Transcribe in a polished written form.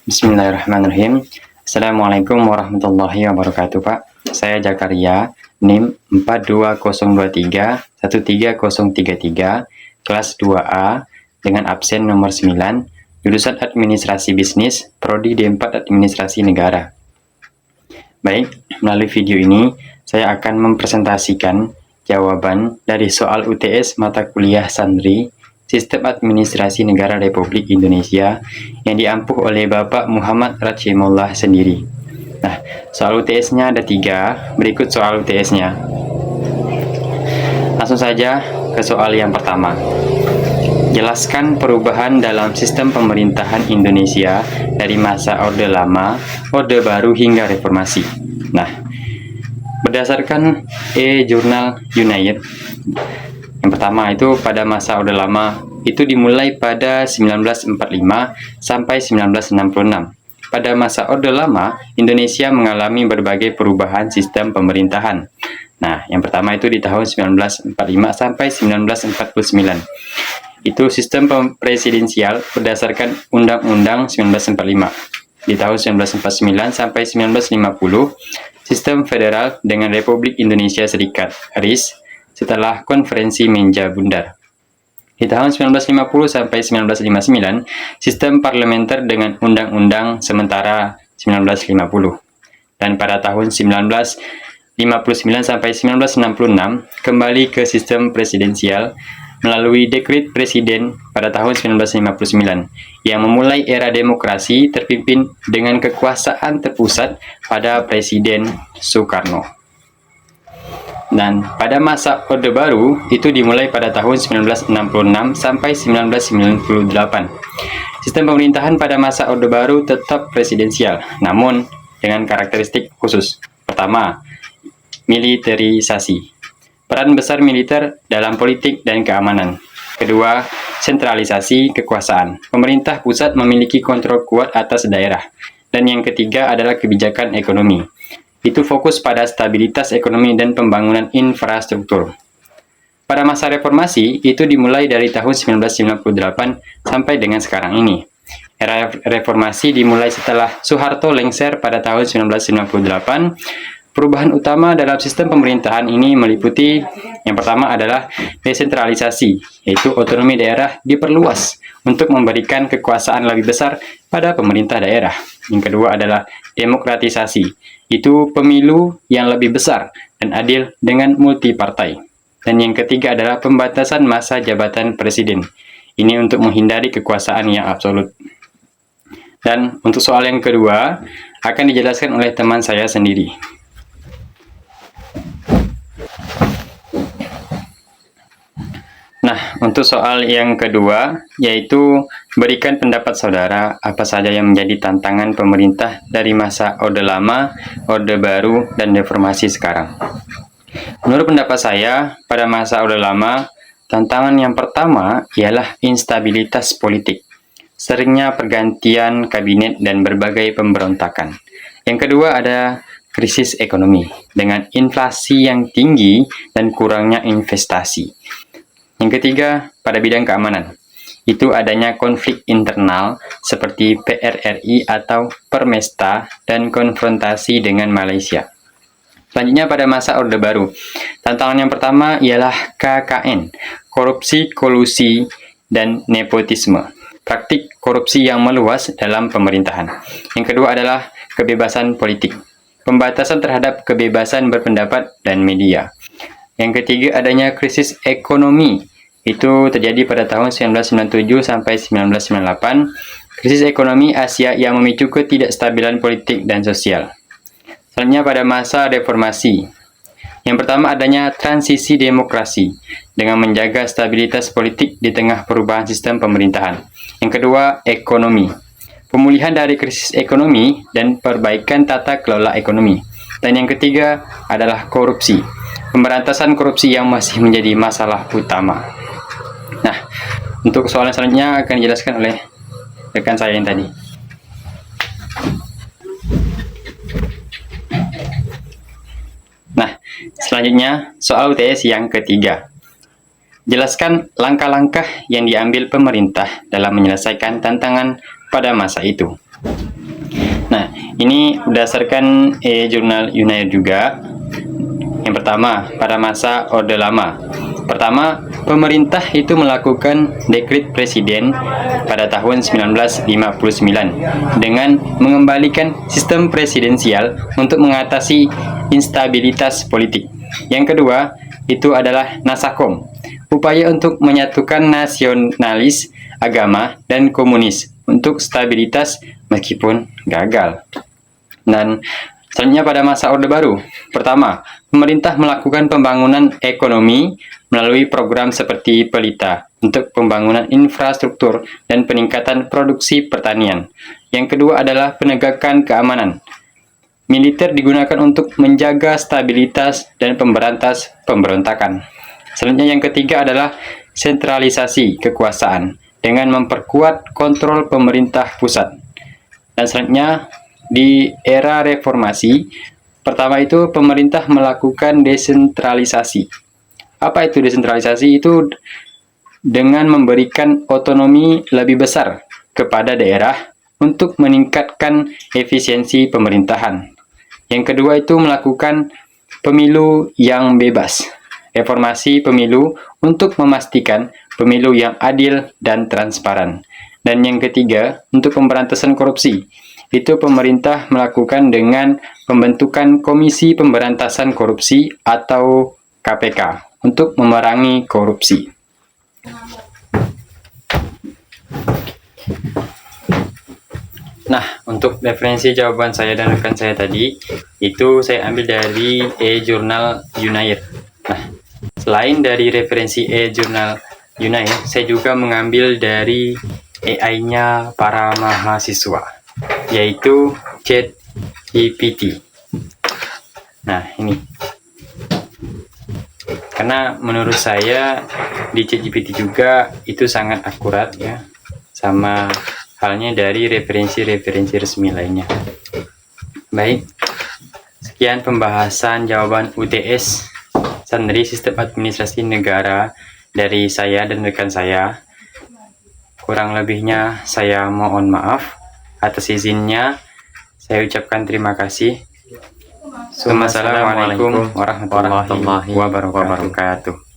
Bismillahirrahmanirrahim. Assalamualaikum warahmatullahi wabarakatuh, Pak. Saya Jakaria, NIM 42023-13033, kelas 2A, dengan absen nomor 9, jurusan Administrasi Bisnis, Prodi D4 Administrasi Negara. Baik, melalui video ini, saya akan mempresentasikan jawaban dari soal UTS mata kuliah Santri, Sistem Administrasi Negara Republik Indonesia yang diampuh oleh Bapak Muhammad Rachimullah sendiri. Nah, soal UTS-nya ada 3, berikut soal UTS-nya. Langsung saja ke soal yang pertama. Jelaskan perubahan dalam sistem pemerintahan Indonesia dari masa Orde Lama, Orde Baru hingga Reformasi. Nah, berdasarkan e-Jurnal United, yang pertama itu pada masa Orde Lama itu dimulai pada 1945 sampai 1966. Pada masa Orde Lama, Indonesia mengalami berbagai perubahan sistem pemerintahan. Nah, yang pertama itu di tahun 1945 sampai 1949. Itu sistem presidensial berdasarkan Undang-Undang 1945. Di tahun 1949 sampai 1950, sistem federal dengan Republik Indonesia Serikat, RIS, setelah konferensi Meja Bundar. Di tahun 1950 sampai 1959, sistem parlementer dengan Undang-Undang Sementara 1950. Dan pada tahun 1959 sampai 1966, kembali ke sistem presidensial melalui Dekret Presiden pada tahun 1959, yang memulai era demokrasi terpimpin dengan kekuasaan terpusat pada Presiden Soekarno. Dan pada masa Orde Baru itu dimulai pada tahun 1966 sampai 1998. Sistem pemerintahan pada masa Orde Baru tetap presidensial, namun dengan karakteristik khusus. Pertama, militerisasi. Peran besar militer dalam politik dan keamanan. Kedua, sentralisasi kekuasaan. Pemerintah pusat memiliki kontrol kuat atas daerah. Dan yang ketiga adalah kebijakan ekonomi. Itu fokus pada stabilitas ekonomi dan pembangunan infrastruktur. Pada masa reformasi, itu dimulai dari tahun 1998 sampai dengan sekarang ini. Era reformasi dimulai setelah Soeharto lengser pada tahun 1998. Perubahan utama dalam sistem pemerintahan ini meliputi, yang pertama adalah desentralisasi, yaitu otonomi daerah diperluas untuk memberikan kekuasaan lebih besar pada pemerintah daerah. Yang kedua adalah demokratisasi, itu pemilu yang lebih besar dan adil dengan multipartai. Dan yang ketiga adalah pembatasan masa jabatan presiden. Ini untuk menghindari kekuasaan yang absolut. Dan untuk soal yang kedua, akan dijelaskan oleh teman saya sendiri. Nah, untuk soal yang kedua, yaitu berikan pendapat saudara apa saja yang menjadi tantangan pemerintah dari masa Orde Lama, Orde Baru, dan Reformasi sekarang. Menurut pendapat saya, pada masa Orde Lama, tantangan yang pertama ialah instabilitas politik. Seringnya pergantian kabinet dan berbagai pemberontakan. Yang kedua ada krisis ekonomi, dengan inflasi yang tinggi dan kurangnya investasi. Yang ketiga, pada bidang keamanan, itu adanya konflik internal seperti PRRI atau Permesta dan konfrontasi dengan Malaysia. Selanjutnya pada masa Orde Baru, tantangan yang pertama ialah KKN, korupsi, kolusi, dan nepotisme, praktik korupsi yang meluas dalam pemerintahan. Yang kedua adalah kebebasan politik, pembatasan terhadap kebebasan berpendapat dan media. Yang ketiga adanya krisis ekonomi. Itu terjadi pada tahun 1997 sampai 1998. Krisis ekonomi Asia yang memicu ketidakstabilan politik dan sosial. Selanjutnya pada masa reformasi. Yang pertama adanya transisi demokrasi dengan menjaga stabilitas politik di tengah perubahan sistem pemerintahan. Yang kedua, ekonomi. Pemulihan dari krisis ekonomi dan perbaikan tata kelola ekonomi. Dan yang ketiga adalah korupsi. Pemberantasan korupsi yang masih menjadi masalah utama. Nah, untuk soal yang selanjutnya akan dijelaskan oleh rekan saya yang tadi. Nah, selanjutnya soal UTS yang ketiga. Jelaskan langkah-langkah yang diambil pemerintah dalam menyelesaikan tantangan pada masa itu. Ini berdasarkan e-jurnal Unair juga. Yang pertama, pada masa Orde Lama. Pertama, pemerintah itu melakukan dekret presiden pada tahun 1959 dengan mengembalikan sistem presidensial untuk mengatasi instabilitas politik. Yang kedua, itu adalah Nasakom, upaya untuk menyatukan nasionalis, agama, dan komunis untuk stabilitas meskipun gagal. Dan selanjutnya pada masa Orde Baru. Pertama, pemerintah melakukan pembangunan ekonomi melalui program seperti Pelita untuk pembangunan infrastruktur dan peningkatan produksi pertanian. Yang kedua adalah penegakan keamanan. Militer digunakan untuk menjaga stabilitas dan pemberantas pemberontakan. Selanjutnya yang ketiga adalah sentralisasi kekuasaan dengan memperkuat kontrol pemerintah pusat. Dan selanjutnya di era reformasi, pertama itu pemerintah melakukan desentralisasi. Apa itu desentralisasi? Itu dengan memberikan otonomi lebih besar kepada daerah untuk meningkatkan efisiensi pemerintahan. Yang kedua itu melakukan pemilu yang bebas. Reformasi pemilu untuk memastikan pemilu yang adil dan transparan. Dan yang ketiga, untuk pemberantasan korupsi. Itu pemerintah melakukan dengan pembentukan Komisi Pemberantasan Korupsi atau KPK untuk memerangi korupsi. Nah, untuk referensi jawaban saya dan rekan saya tadi, itu saya ambil dari e-jurnal Unair. Nah, selain dari referensi e-jurnal Unair, saya juga mengambil dari AI-nya para mahasiswa, yaitu ChatGPT. Nah, ini. Karena menurut saya di ChatGPT juga itu sangat akurat ya, sama halnya dari referensi-referensi resmi lainnya. Baik, sekian pembahasan jawaban UTS Sandri Sistem Administrasi Negara dari saya dan rekan saya. Kurang lebihnya saya mohon maaf. Atas izinnya saya ucapkan terima kasih. Wassalamualaikum warahmatullahi wabarakatuh.